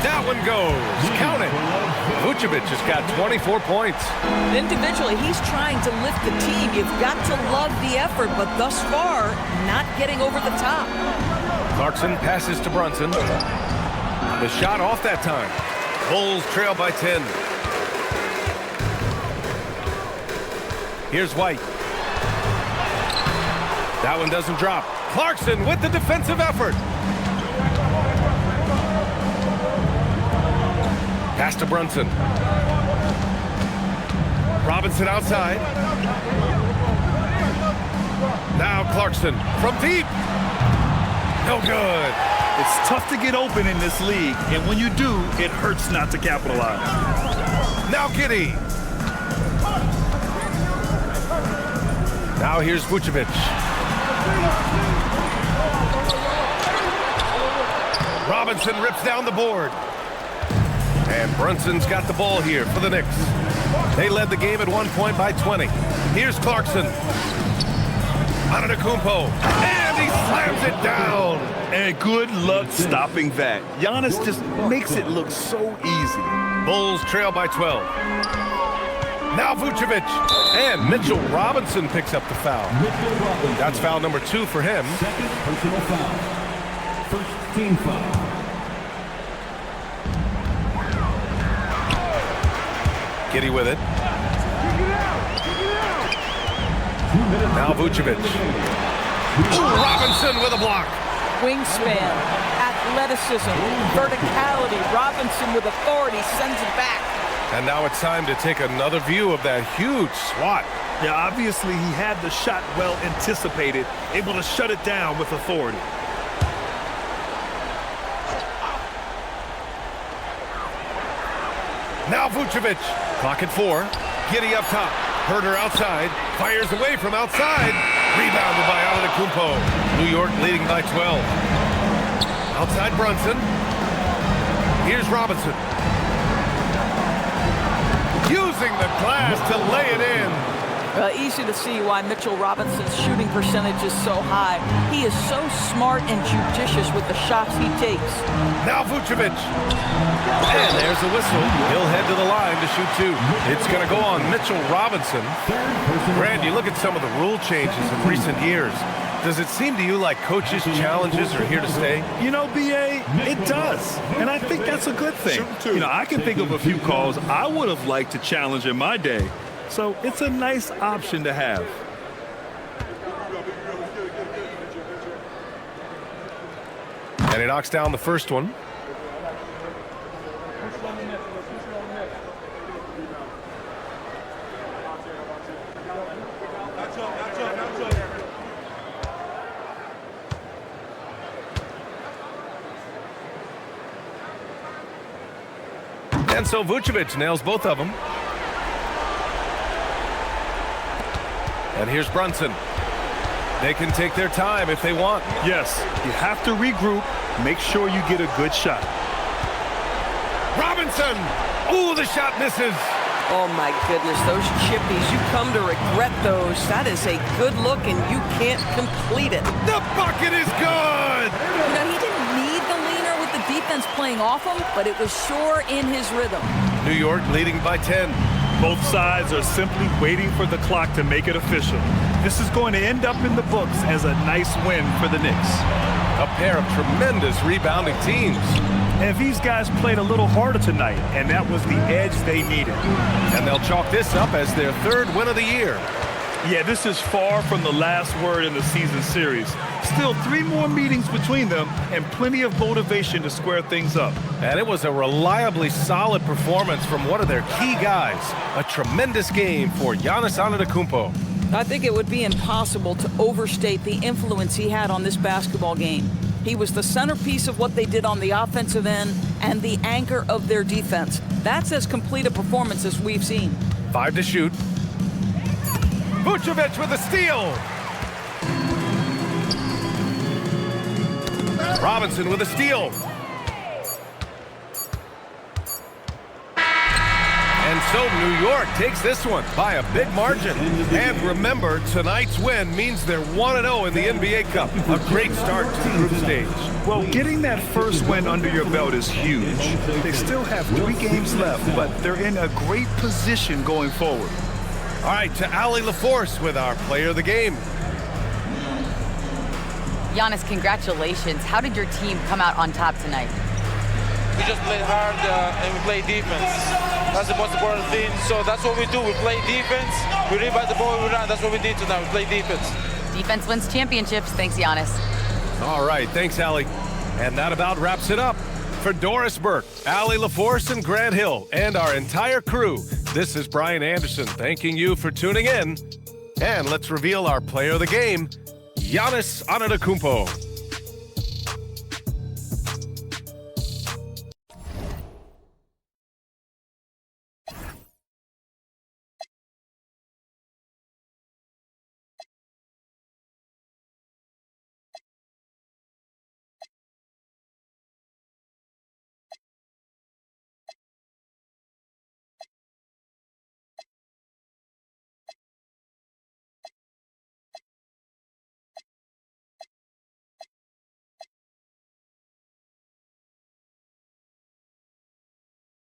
That one goes. Count it. Vucevic has got 24 points. Individually, he's trying to lift the team. You've got to love the effort, but thus far, not getting over the top. Clarkson passes to Brunson. The shot off that time. Bulls trail by 10. Here's White. That one doesn't drop. Clarkson with the defensive effort. Pass to Brunson. Robinson outside. Now Clarkson from deep. No good. It's tough to get open in this league, and when you do, it hurts not to capitalize. Now Giddey. Now here's Vucevic. Robinson rips down the board. And Brunson's got the ball here for the Knicks. They led the game at one point by 20. Here's Clarkson. Antetokounmpo. And he slams it down. And good luck stopping that. Giannis just makes it look so easy. Bulls trail by 12. Now Vucevic. And Mitchell Robinson picks up the foul. That's foul number 2 for him. Second personal foul. First team foul. Giddey with it. Now Vucevic. Ooh, Robinson with a block. Wingspan, athleticism, verticality. Robinson with authority sends it back. And now it's time to take another view of that huge swat. Yeah, obviously he had the shot well anticipated, able to shut it down with authority. Now Vucevic. Clock at 4. Giddey up top. Herter outside. Fires away from outside. Rebounded by Antetokounmpo. New York leading by 12. Outside Brunson. Here's Robinson. Using the glass to lay it in. Easy to see why Mitchell Robinson's shooting percentage is so high. He is so smart and judicious with the shots he takes. Now Vucevic. And there's the whistle. He'll head to the line to shoot 2. It's going to go on Mitchell Robinson. Brad, you look at some of the rule changes in recent years. Does it seem to you like coaches' challenges are here to stay? You know, B.A., it does. And I think that's a good thing. You know, I can think of a few calls I would have liked to challenge in my day. So it's a nice option to have. And he knocks down the first one. And so Vucevic nails both of them. And here's Brunson. They can take their time if they want. Yes, you have to regroup. Make sure you get a good shot. Robinson! Ooh, the shot misses. Oh, my goodness, those chippies, you come to regret those. That is a good look, and you can't complete it. The bucket is good! You know, he didn't need the leaner with the defense playing off him, but it was sure in his rhythm. New York leading by 10. Both sides are simply waiting for the clock to make it official. This is going to end up in the books as a nice win for the Knicks. A pair of tremendous rebounding teams. And these guys played a little harder tonight, and that was the edge they needed. And they'll chalk this up as their 3rd win of the year. Yeah, this is far from the last word in the season series. Still 3 more meetings between them and plenty of motivation to square things up. And it was a reliably solid performance from one of their key guys. A tremendous game for Giannis Antetokounmpo. I think it would be impossible to overstate the influence he had on this basketball game. He was the centerpiece of what they did on the offensive end and the anchor of their defense. That's as complete a performance as we've seen. 5 to shoot. Vucevic with a steal. Robinson with a steal. And so New York takes this one by a big margin. And remember, tonight's win means they're 1-0 in the NBA Cup. A great start to the group stage. Well, getting that first win under your belt is huge. They still have 3 games left, but they're in a great position going forward. All right, to Allie LaForce with our player of the game. Giannis, congratulations. How did your team come out on top tonight? We just played hard and we played defense. That's the most important thing. So that's what we do. We play defense. We rebound the ball, we run. That's what we did tonight. We play defense. Defense wins championships. Thanks, Giannis. All right, thanks, Allie. And that about wraps it up. For Doris Burke, Allie LaForce, and Grant Hill, and our entire crew, this is Brian Anderson thanking you for tuning in And let's reveal our player of the game, Giannis Antetokounmpo.